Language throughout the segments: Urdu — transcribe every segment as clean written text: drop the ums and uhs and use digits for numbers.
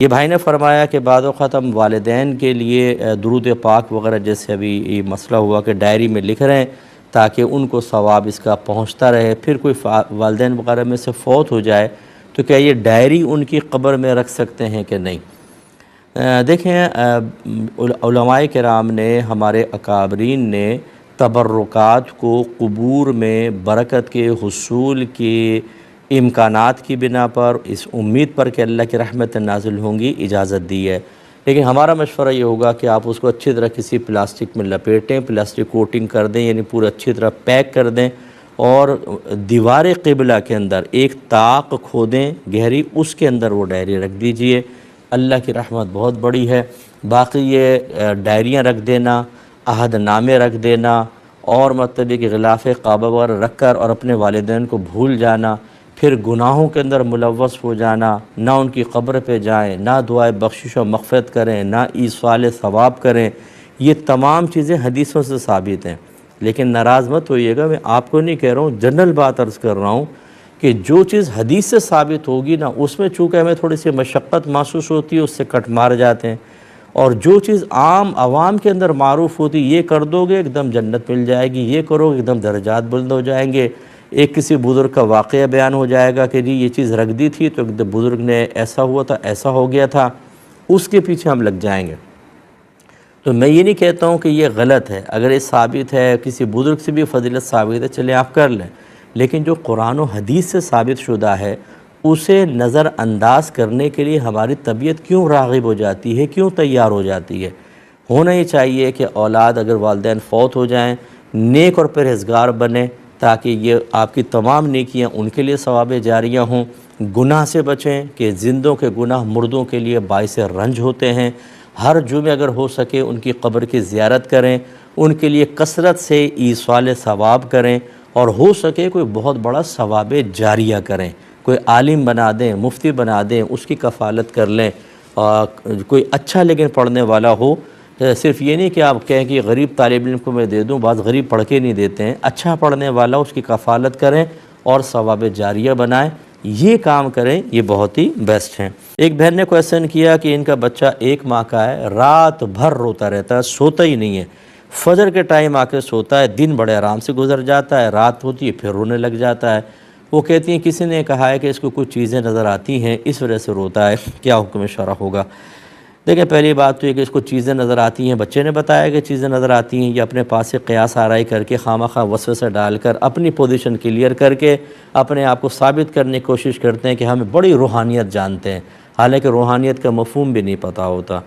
یہ بھائی نے فرمایا کہ بعض اوقات ہم والدین کے لیے درود پاک وغیرہ جیسے ابھی یہ مسئلہ ہوا کہ ڈائری میں لکھ رہے ہیں تاکہ ان کو ثواب اس کا پہنچتا رہے، پھر کوئی والدین وغیرہ میں سے فوت ہو جائے تو کیا یہ ڈائری ان کی قبر میں رکھ سکتے ہیں کہ نہیں؟ دیکھیں، علماء کرام نے، ہمارے اکابرین نے تبرکات کو قبور میں برکت کے حصول کے امکانات کی بنا پر، اس امید پر کہ اللہ کی رحمت نازل ہوں گی، اجازت دی ہے۔ لیکن ہمارا مشورہ یہ ہوگا کہ آپ اس کو اچھی طرح کسی پلاسٹک میں لپیٹیں، پلاسٹک کوٹنگ کر دیں، یعنی پورا اچھی طرح پیک کر دیں، اور دیوار قبلہ کے اندر ایک طاق کھودیں گہری، اس کے اندر وہ ڈائری رکھ دیجئے۔ اللہ کی رحمت بہت بڑی ہے۔ باقی یہ ڈائریاں رکھ دینا، عہد نامے رکھ دینا، اور مطلب یہ کہ غلاف کعبہ وغیرہ رکھ کر اور اپنے والدین کو بھول جانا، پھر گناہوں کے اندر ملوث ہو جانا، نہ ان کی قبر پہ جائیں، نہ دعائے بخشش و مغفرت کریں، نہ ایصال ثواب کریں، یہ تمام چیزیں حدیثوں سے ثابت ہیں۔ لیکن ناراض مت ہوئیے گا، میں آپ کو نہیں کہہ رہا ہوں، جنرل بات عرض کر رہا ہوں کہ جو چیز حدیث سے ثابت ہوگی نا، اس میں چونکہ ہمیں تھوڑی سی مشقت محسوس ہوتی ہے، اس سے کٹ مار جاتے ہیں، اور جو چیز عام عوام کے اندر معروف ہوتی، یہ کر دو گے ایک دم جنت مل جائے گی، یہ کرو گے ایک دم درجات بلند ہو جائیں گے۔ ایک کسی بزرگ کا واقعہ بیان ہو جائے گا کہ جی یہ چیز رکھ دی تھی تو ایک بزرگ نے ایسا ہوا تھا، ایسا ہو گیا تھا، اس کے پیچھے ہم لگ جائیں گے۔ تو میں یہ نہیں کہتا ہوں کہ یہ غلط ہے، اگر یہ ثابت ہے، کسی بزرگ سے بھی فضیلت ثابت ہے، چلیں آپ کر لیں، لیکن جو قرآن و حدیث سے ثابت شدہ ہے اسے نظر انداز کرنے کے لیے ہماری طبیعت کیوں راغب ہو جاتی ہے، کیوں تیار ہو جاتی ہے؟ ہونا ہی چاہیے کہ اولاد اگر والدین فوت ہو جائیں نیک اور پرہیزگار بنیں، تاکہ یہ آپ کی تمام نیکیاں ان کے لیے ثواب جاریہ ہوں۔ گناہ سے بچیں کہ زندوں کے گناہ مردوں کے لیے باعث رنج ہوتے ہیں۔ ہر جمعے اگر ہو سکے ان کی قبر کی زیارت کریں، ان کے لیے کثرت سے ایصال ثواب کریں، اور ہو سکے کوئی بہت بڑا ثواب جاریہ کریں، کوئی عالم بنا دیں، مفتی بنا دیں، اس کی کفالت کر لیں، کوئی اچھا لیکن پڑھنے والا ہو۔ صرف یہ نہیں کہ آپ کہیں کہ غریب طالب علم کو میں دے دوں، بعض غریب پڑھ کے نہیں دیتے ہیں، اچھا پڑھنے والا اس کی کفالت کریں اور ثواب جاریہ بنائیں، یہ کام کریں، یہ بہت ہی بیسٹ ہیں۔ ایک بہن نے کویسچن کیا کہ ان کا بچہ 1 ماہ کا ہے، رات بھر روتا رہتا ہے، سوتا ہی نہیں ہے، فجر کے ٹائم آ کے سوتا ہے، دن بڑے آرام سے گزر جاتا ہے، رات ہوتی ہے پھر رونے لگ جاتا ہے۔ وہ کہتی ہیں کسی نے کہا ہے کہ اس کو کچھ چیزیں نظر آتی ہیں اس وجہ سے روتا ہے، کیا حکم شرع ہوگا؟ دیکھیں، پہلی بات تو یہ کہ اس کو چیزیں نظر آتی ہیں، بچے نے بتایا کہ چیزیں نظر آتی ہیں، یا اپنے پاس سے قیاس آرائی کر کے خواہ وسوسہ ڈال کر اپنی پوزیشن کلیئر کر کے اپنے آپ کو ثابت کرنے کی کوشش کرتے ہیں کہ ہمیں بڑی روحانیت جانتے ہیں، حالانکہ روحانیت کا مفہوم بھی نہیں پتہ ہوتا۔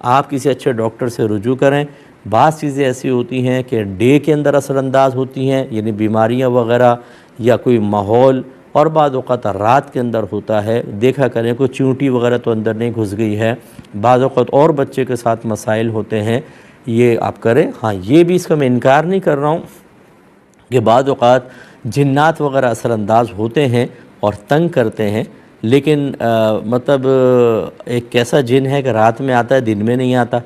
آپ کسی اچھے ڈاکٹر سے رجوع کریں۔ بعض چیزیں ایسی ہوتی ہیں کہ ڈے کے اندر اثر انداز ہوتی ہیں، یعنی بیماریاں وغیرہ یا کوئی ماحول، اور بعض اوقات رات کے اندر ہوتا ہے۔ دیکھا کریں کوئی چیونٹی وغیرہ تو اندر نہیں گھس گئی ہے، بعض اوقات اور بچے کے ساتھ مسائل ہوتے ہیں، یہ آپ کریں۔ ہاں، یہ بھی اس کا میں انکار نہیں کر رہا ہوں کہ بعض اوقات جنات وغیرہ اثر انداز ہوتے ہیں اور تنگ کرتے ہیں، لیکن مطلب ایک کیسا جن ہے کہ رات میں آتا ہے، دن میں نہیں آتا،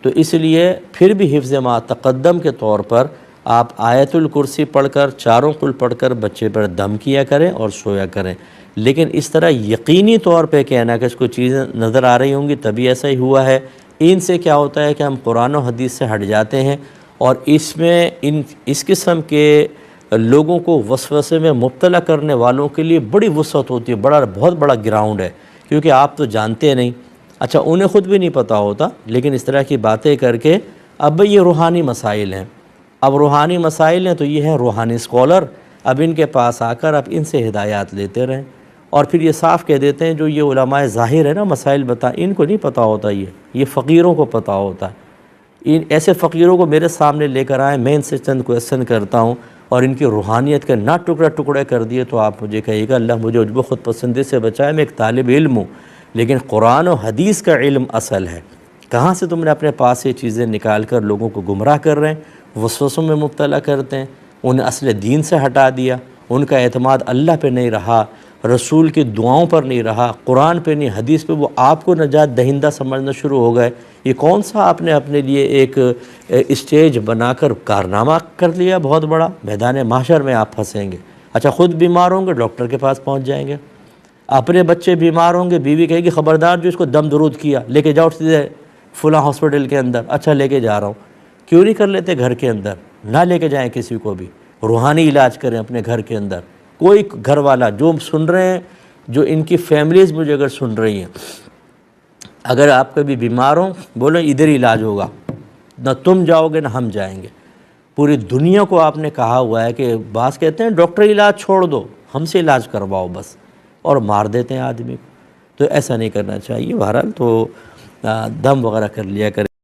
تو اس لیے پھر بھی حفظ ما تقدم کے طور پر آپ آیت الکرسی پڑھ کر، چاروں قل پڑھ کر بچے پر دم کیا کریں اور سویا کریں۔ لیکن اس طرح یقینی طور پہ کہنا کہ اس کو چیزیں نظر آ رہی ہوں گی تبھی ایسا ہی ہوا ہے، ان سے کیا ہوتا ہے کہ ہم قرآن و حدیث سے ہٹ جاتے ہیں، اور اس میں اس قسم کے لوگوں کو وسوسے میں مبتلا کرنے والوں کے لیے بڑی وسعت ہوتی ہے، بہت بڑا گراؤنڈ ہے، کیونکہ آپ تو جانتے نہیں، اچھا انہیں خود بھی نہیں پتہ ہوتا، لیکن اس طرح کی باتیں کر کے اب یہ روحانی مسائل ہیں، اب روحانی مسائل ہیں تو یہ ہیں روحانی اسکالر، اب ان کے پاس آ کر اب ان سے ہدایات لیتے رہیں، اور پھر یہ صاف کہہ دیتے ہیں جو یہ علماء ظاہر ہے نا مسائل بتائیں، ان کو نہیں پتہ ہوتا، یہ فقیروں کو پتہ ہوتا ہے۔ ان ایسے فقیروں کو میرے سامنے لے کر آئیں، میں ان سے چند کویسچن کرتا ہوں، اور ان کی روحانیت کے نہ ٹکڑے کر دیے تو آپ مجھے کہیے گا اللہ مجھے عجب و خود پسندی سے بچائے، میں ایک طالب علم ہوں، لیکن قرآن و حدیث کا علم اصل ہے۔ کہاں سے تم نے اپنے پاس سے چیزیں نکال کر لوگوں کو گمراہ کر رہے ہیں، وسوسوں میں مبتلا کرتے ہیں، انہیں اصل دین سے ہٹا دیا، ان کا اعتماد اللہ پہ نہیں رہا، رسول کی دعاؤں پر نہیں رہا، قرآن پہ نہیں، حدیث پہ، وہ آپ کو نجات دہندہ سمجھنا شروع ہو گئے۔ یہ کون سا آپ نے اپنے لیے ایک اسٹیج بنا کر کارنامہ کر لیا بہت بڑا؟ میدان محشر میں آپ پھنسیں گے۔ اچھا خود بیمار ہوں گے ڈاکٹر کے پاس پہنچ جائیں گے، اپنے بچے بیمار ہوں گے، بیوی کہے گی خبردار جو اس کو دم درود کیا لے کے جاؤ سیدھے فلاں ہاسپٹل کے اندر، اچھا لے کے جا رہا ہوں، کیوں نہیں کر لیتے گھر کے اندر؟ نہ لے کے جائیں کسی کو بھی، روحانی علاج کریں اپنے گھر کے اندر۔ کوئی گھر والا جو سن رہے ہیں، جو ان کی فیملیز مجھے اگر سن رہی ہیں، اگر آپ کبھی بیمار ہوں بولو ادھر ہی علاج ہوگا، نہ تم جاؤ گے نہ ہم جائیں گے۔ پوری دنیا کو آپ نے کہا ہوا ہے کہ بعض کہتے ہیں ڈاکٹر علاج چھوڑ دو، ہم سے علاج کرواؤ بس، اور مار دیتے ہیں آدمی کو۔ تو ایسا نہیں کرنا چاہیے۔ بہرحال تو دم وغیرہ کر لیا کریں۔